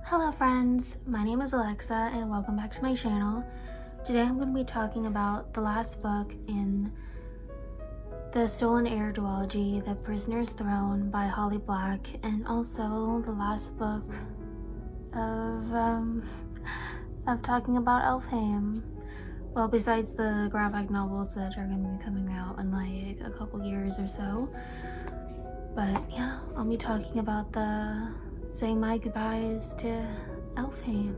Hello friends, my name is Alexa and welcome back to my channel. Today I'm going to be talking about the last book in the Stolen Heir duology, The Prisoner's Throne by Holly Black, and also the last book of talking about Elfhame. Well, besides the graphic novels that are going to be coming out in like a couple years or so. But yeah, I'll be talking about saying my goodbyes to Elfhame.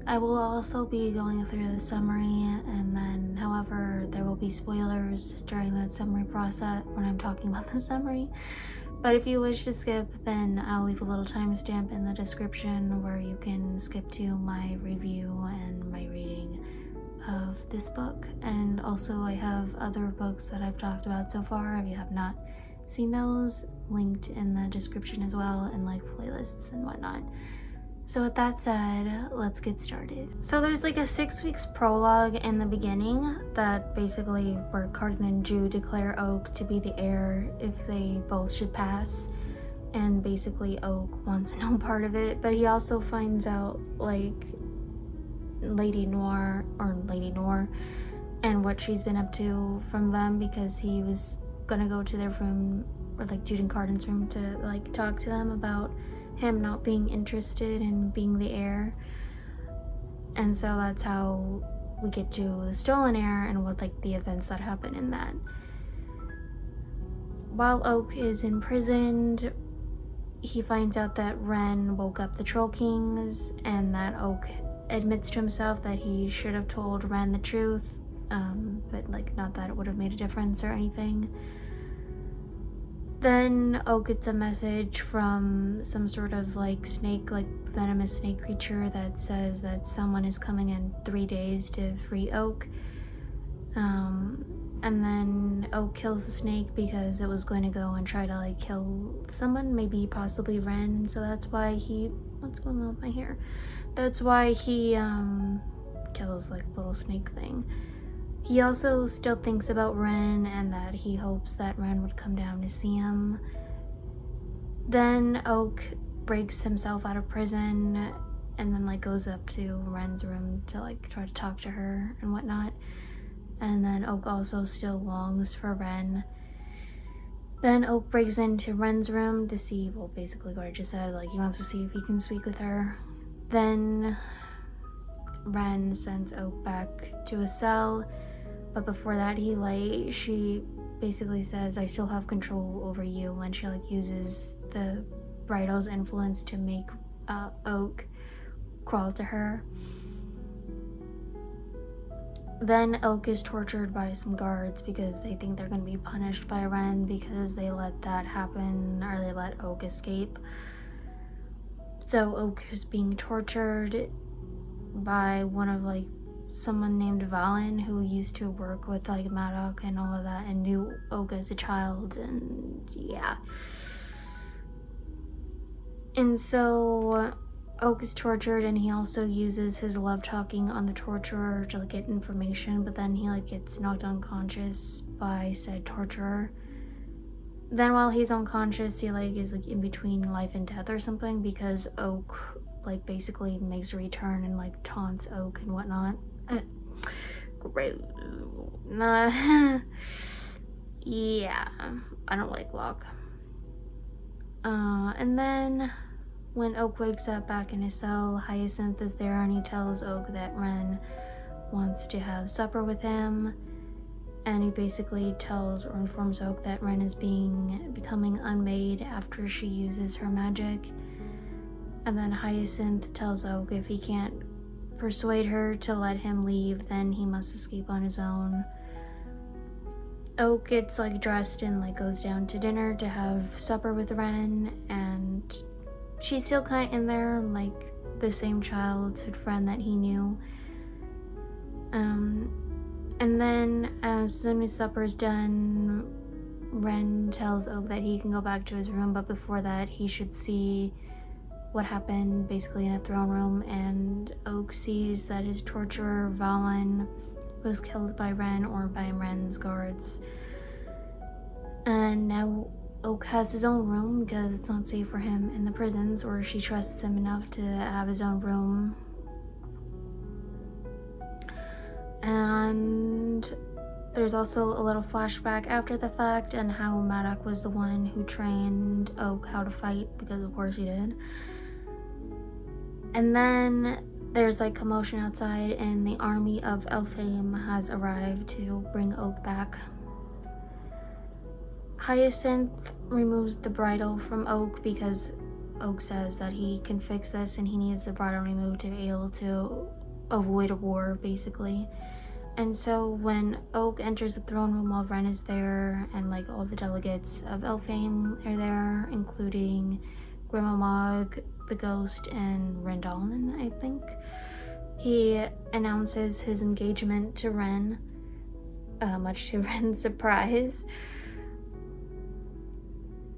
I will also be going through the summary, and then however there will be spoilers during that summary process when I'm talking about the summary. But if you wish to skip, then I'll leave a little timestamp in the description where you can skip to my review and my reading of this book. And also I have other books that I've talked about so far. If you have not seen those, linked in the description as well, and like playlists and whatnot. So with that said, let's get started. So there's like a 6 weeks prologue in the beginning that basically where Carden and Ju declare Oak to be the heir if they both should pass, and basically Oak wants no part of it, but he also finds out like Lady Noir and what she's been up to from them, because he was gonna go to their room, or like Jude and Carden's room, to like talk to them about him not being interested in being the heir. And so that's how we get to the Stolen Heir and what like the events that happen in that. While Oak is imprisoned, he finds out that Ren woke up the Troll Kings, and that Oak admits to himself that he should have told Ren the truth, but like not that it would have made a difference or anything. Then Oak gets a message from some sort of like snake, like venomous snake creature that says that someone is coming in 3 days to free Oak. And then Oak kills the snake because it was going to go and try to like kill someone, maybe possibly Ren. So that's why what's going on with my hair? That's why he kills like little snake thing. He also still thinks about Ren and that he hopes that Ren would come down to see him. Then Oak breaks himself out of prison and then like goes up to Ren's room to like try to talk to her and whatnot. And then Oak also still longs for Ren. Then Oak breaks into Ren's room to see, well, basically what I just said, like he wants to see if he can speak with her. Then Ren sends Oak back to a cell. But before that, she basically says, I still have control over you, when she like uses the bridal's influence to make Oak crawl to her. Then Oak is tortured by some guards because they think they're going to be punished by Ren because they let that happen, or they let Oak escape. So Oak is being tortured by one of like someone named Valen, who used to work with like Maddox and all of that and knew Oak as a child, and yeah. And so Oak is tortured, and he also uses his love talking on the torturer to like get information, but then he like gets knocked unconscious by said torturer. Then while he's unconscious, he like is like in between life and death or something, because Oak like basically makes a return and like taunts Oak and whatnot. Great. Nah. Yeah, I don't like Locke. And then when Oak wakes up back in his cell, Hyacinth is there, and he tells Oak that Ren wants to have supper with him. And he basically tells or informs Oak that Ren is becoming unmade after she uses her magic. And then Hyacinth tells Oak if he can't persuade her to let him leave, then he must escape on his own. Oak gets like dressed and like goes down to dinner to have supper with Ren, and she's still kind of in there, like the same childhood friend that he knew. And then as soon as supper's done, Ren tells Oak that he can go back to his room, but before that he should see what happened basically in a throne room. And Oak sees that his torturer Valen was killed by Ren, or by Ren's guards. And now Oak has his own room because it's not safe for him in the prisons, or she trusts him enough to have his own room. And there's also a little flashback after the fact and how Maddox was the one who trained Oak how to fight, because of course he did. And then there's like commotion outside, and the army of Elfhame has arrived to bring Oak back. Hyacinth removes the bridle from Oak because Oak says that he can fix this and he needs the bridle removed to be able to avoid a war, basically. And so when Oak enters the throne room while Ren is there, and like all the delegates of Elfhame are there, including Grimamog, the Ghost, and Rendalin, I think, he announces his engagement to Ren, much to Ren's surprise.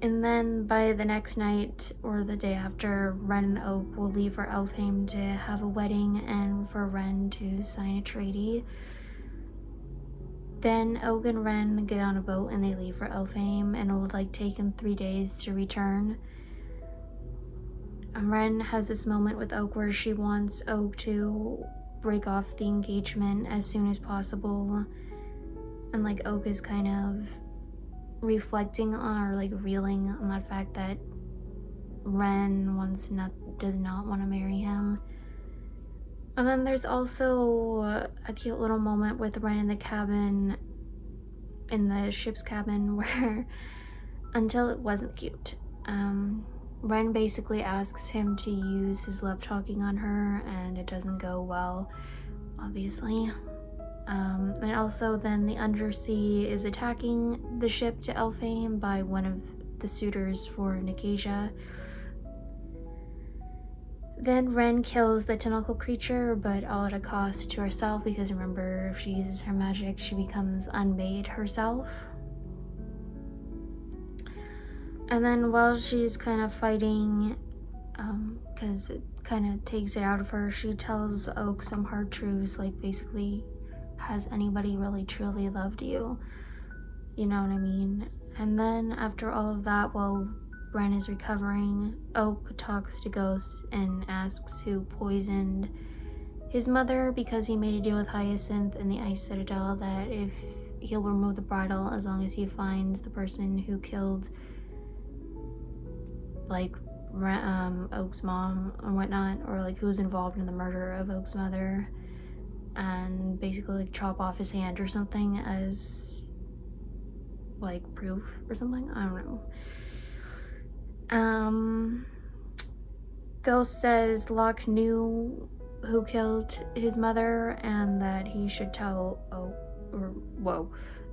And then by the next night, or the day after, Ren and Oak will leave for Elfhame to have a wedding and for Ren to sign a treaty. Then Oak and Ren get on a boat and they leave for Elfhame, and it will like take him 3 days to return. And Ren has this moment with Oak where she wants Oak to break off the engagement as soon as possible. And like Oak is kind of reflecting on, or like reeling on that fact that Ren does not want to marry him. And then there's also a cute little moment with Ren in the cabin, in the ship's cabin, where until it wasn't cute. Ren basically asks him to use his love talking on her, and it doesn't go well, obviously. And also then the Undersea is attacking the ship to Elfhame by one of the suitors for Nicasia. Then Ren kills the tentacle creature, but all at a cost to herself, because remember, if she uses her magic, she becomes unmade herself. And then while she's kind of fighting, because it kind of takes it out of her, she tells Oak some hard truths, like basically, has anybody really truly loved you? You know what I mean? And then after all of that, while Ren is recovering, Oak talks to Ghost and asks who poisoned his mother, because he made a deal with Hyacinth in the Ice Citadel that if he'll remove the bridle as long as he finds the person who killed like Oak's mom or whatnot, or like who's involved in the murder of Oak's mother, and basically like chop off his hand or something as like proof or something. I don't know. Ghost says Locke knew who killed his mother and that he should tell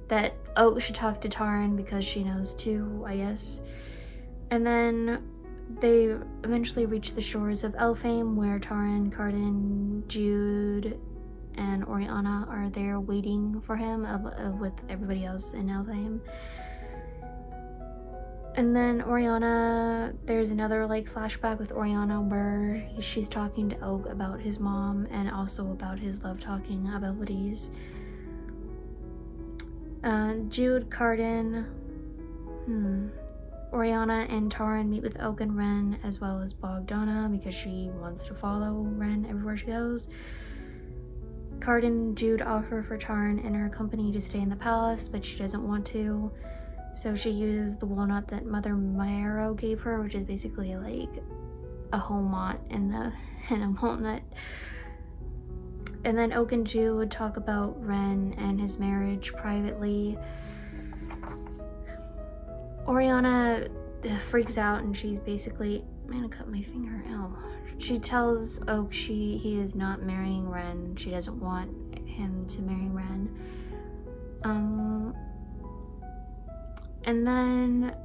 that Oak should talk to Taran because she knows too, I guess. And then they eventually reach the shores of Elfhame, where Taran, Cardin, Jude, and Oriana are there waiting for him with everybody else in Elfhame. And then Oriana, there's another like flashback with Oriana where she's talking to Oak about his mom and also about his love talking abilities. Jude, Cardin, Oriana and Taran meet with Oak and Ren, as well as Bogdana, because she wants to follow Ren everywhere she goes. Cardin and Jude offer for Taran and her company to stay in the palace, but she doesn't want to. So she uses the walnut that Mother Maero gave her, which is basically like a whole mott in a walnut. And then Oak and Jude talk about Ren and his marriage privately. Oriana freaks out and she's basically, I'm gonna cut my finger, ow. She tells Oak he is not marrying Ren. She doesn't want him to marry Ren. And then,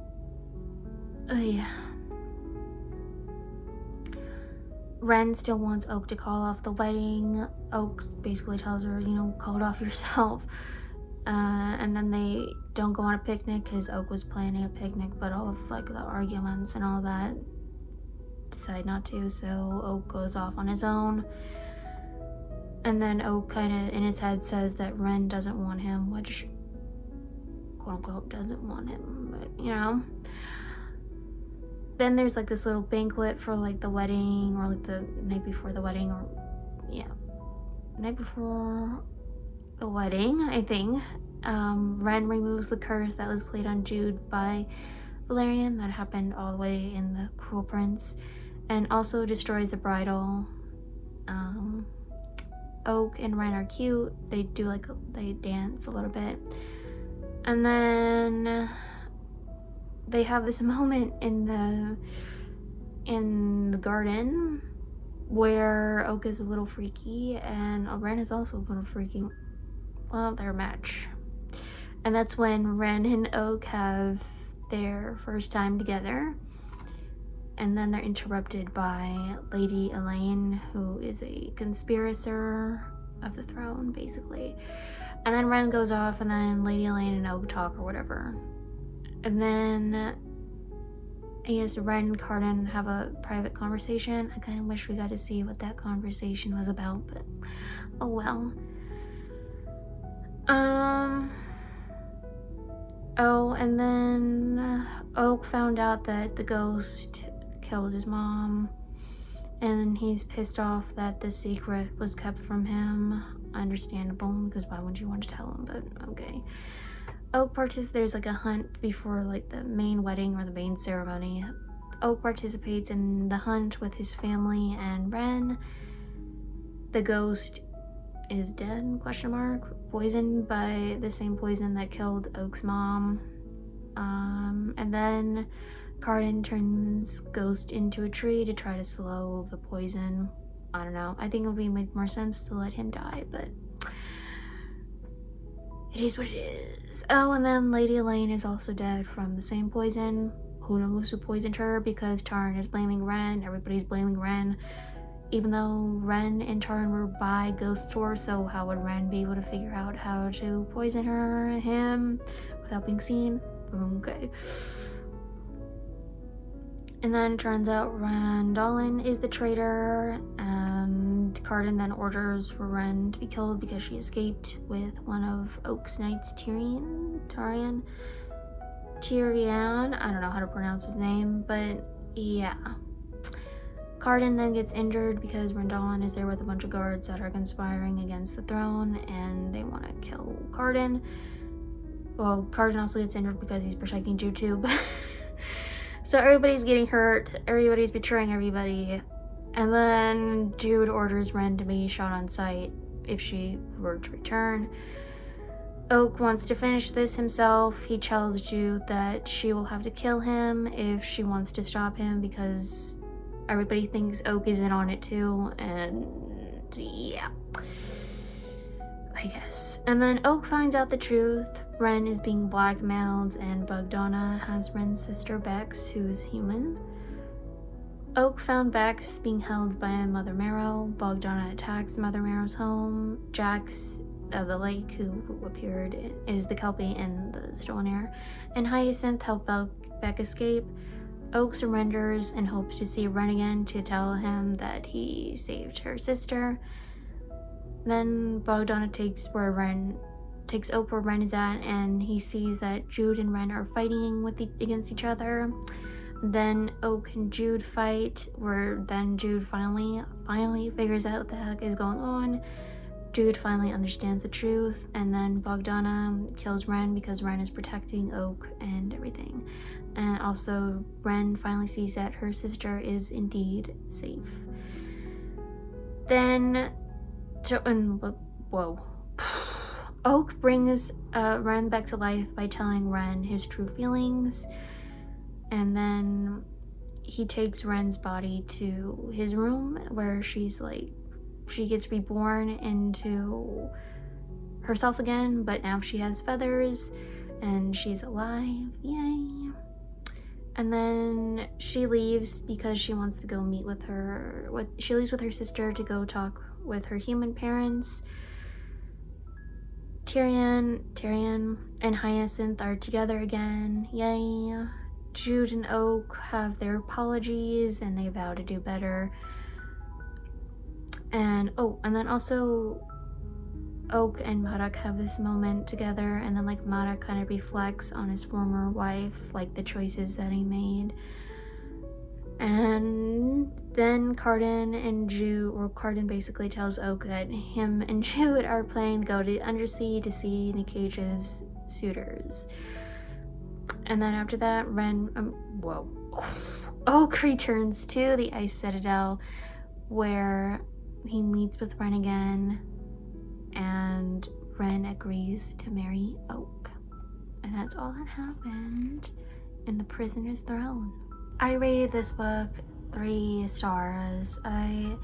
Ren still wants Oak to call off the wedding. Oak basically tells her, call it off yourself. And then they don't go on a picnic because Oak was planning a picnic, but all of like the arguments and all that decide not to, so Oak goes off on his own. And then Oak kind of in his head says that Ren doesn't want him, which quote unquote doesn't want him, but you know. Then there's like this little banquet for like the wedding, or like the night before the wedding, or yeah, night before the wedding, I think. Ren removes the curse that was played on Jude by Valerian that happened all the way in the Cruel Prince, and also destroys the bridal. Oak and Ren are cute. They do like they dance a little bit, and then they have this moment in the garden where Oak is a little freaky and Ren is also a little freaky. Well, they're a match. And that's when Ren and Oak have their first time together. And then they're interrupted by Lady Elaine, who is a conspirator of the throne, basically. And then Ren goes off, and then Lady Elaine and Oak talk or whatever. And then I guess Ren and Cardan have a private conversation. I kind of wish we got to see what that conversation was about, but oh well. Oh, and then Oak found out that the ghost killed his mom, and he's pissed off that the secret was kept from him. Understandable, because why would you want to tell him? But okay. Oak there's like a hunt before like the main wedding or the main ceremony. Oak participates in the hunt with his family and Ren. The ghost is dead, ? Poisoned by the same poison that killed Oak's mom. And then Cardan turns Ghost into a tree to try to slow the poison. I don't know. I think it would make more sense to let him die, but it is what it is. Oh, and then Lady Elaine is also dead from the same poison. Who knows who poisoned her, because Tarn is blaming Ren. Everybody's blaming Ren. Even though Ren and Tarn were by Ghost Source, so how would Ren be able to figure out how to poison him without being seen? Okay. And then turns out Randolin is the traitor, and Cardan then orders for Ren to be killed because she escaped with one of Oak's knights, Tyrion. I don't know how to pronounce his name, but yeah. Cardan then gets injured because Randolin is there with a bunch of guards that are conspiring against the throne, and they want to kill Cardan. Well, Cardan also gets injured because he's protecting Jude too, but so everybody's getting hurt, everybody's betraying everybody, and then Jude orders Ren to be shot on sight if she were to return. Oak wants to finish this himself. He tells Jude that she will have to kill him if she wants to stop him, because everybody thinks Oak is in on it too, and yeah, I guess. And then Oak finds out the truth. Ren is being blackmailed, and Bogdana has Ren's sister Bex, who is human. Oak found Bex being held by Mother Marrow. Bogdana attacks Mother Marrow's home. Jax of the lake, who appeared, is the Kelpie in the Stolen Heir, and Hyacinth help Beck escape. Oak surrenders and hopes to see Ren again to tell him that he saved her sister. Then Bogdana takes Oak where Ren is at, and he sees that Jude and Ren are fighting against each other. Then Oak and Jude fight, where then Jude finally figures out what the heck is going on. Jude finally understands the truth, and then Bogdana kills Ren because Ren is protecting Oak and everything. And also, Ren finally sees that her sister is indeed safe. Then, Oak brings Ren back to life by telling Ren his true feelings, and then he takes Ren's body to his room where she gets reborn into herself again, but now she has feathers and she's alive. Yay. And then she leaves because she wants to go meet with she leaves with her sister to go talk with her human parents. Tyrion and Hyacinth are together again. Yay. Jude and Oak have their apologies and they vow to do better. And then also Oak and Madak have this moment together, and then like Madak kind of reflects on his former wife, like the choices that he made. And then Carden basically tells Oak that him and Jude are planning to go to Undersea to see Nikage's suitors. And then after that, Oak returns to the Ice Citadel, where he meets with Ren again, and Ren agrees to marry Oak. And that's all that happened in The Prisoner's Throne. I rated this book 3 stars. I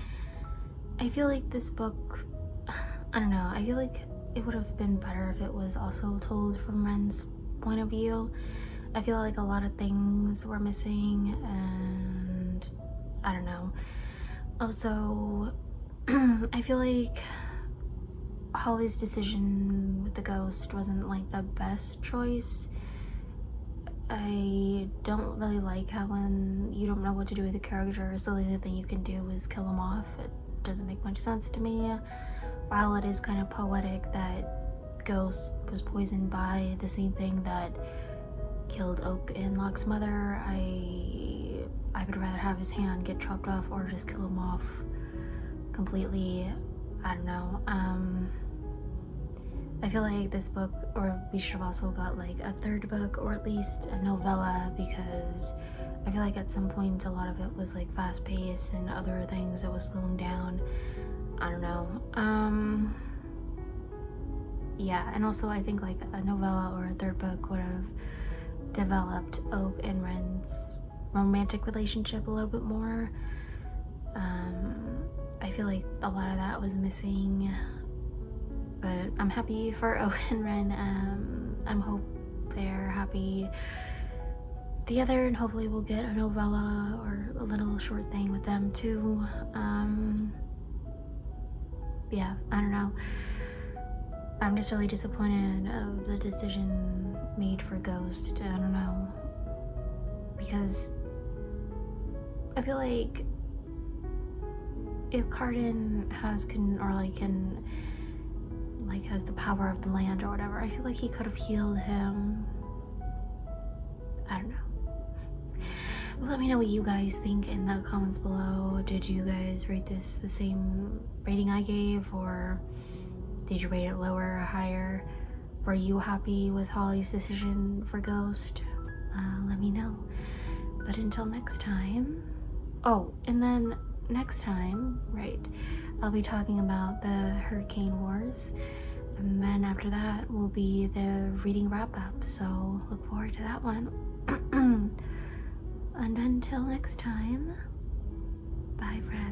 feel like this book, I don't know, I feel like it would have been better if it was also told from Ren's point of view. I feel like a lot of things were missing, and I don't know. Also, I feel like Holly's decision with the ghost wasn't like the best choice. I don't really like how when you don't know what to do with a character, so the only thing you can do is kill them off. It doesn't make much sense to me. While it is kind of poetic that Ghost was poisoned by the same thing that killed Oak and Locke's mother, I would rather have his hand get chopped off or just kill him off completely. I don't know. I feel like this book, or we should have also got like a 3rd book or at least a novella, because I feel like at some point a lot of it was like fast paced and other things that was slowing down. I don't know. Yeah, and also I think like a novella or a 3rd book would have developed Oak and Ren's romantic relationship a little bit more. I feel like a lot of that was missing, but I'm happy for Oak and Ren. I'm hope they're happy together, and hopefully we'll get a novella or a little short thing with them too. Yeah, I don't know. I'm just really disappointed of the decision made for Ghost. I don't know, because I feel like if Carden has has the power of the land or whatever, I feel like he could have healed him. I don't know. Let me know what you guys think in the comments below. Did you guys rate this the same rating I gave, or did you rate it lower or higher? Were you happy with Holly's decision for Ghost? Let me know. But until next time. Oh, and then next time, right, I'll be talking about the Hurricane Wars. And then after that will be the reading wrap-up. So look forward to that one. And until next time, bye friends.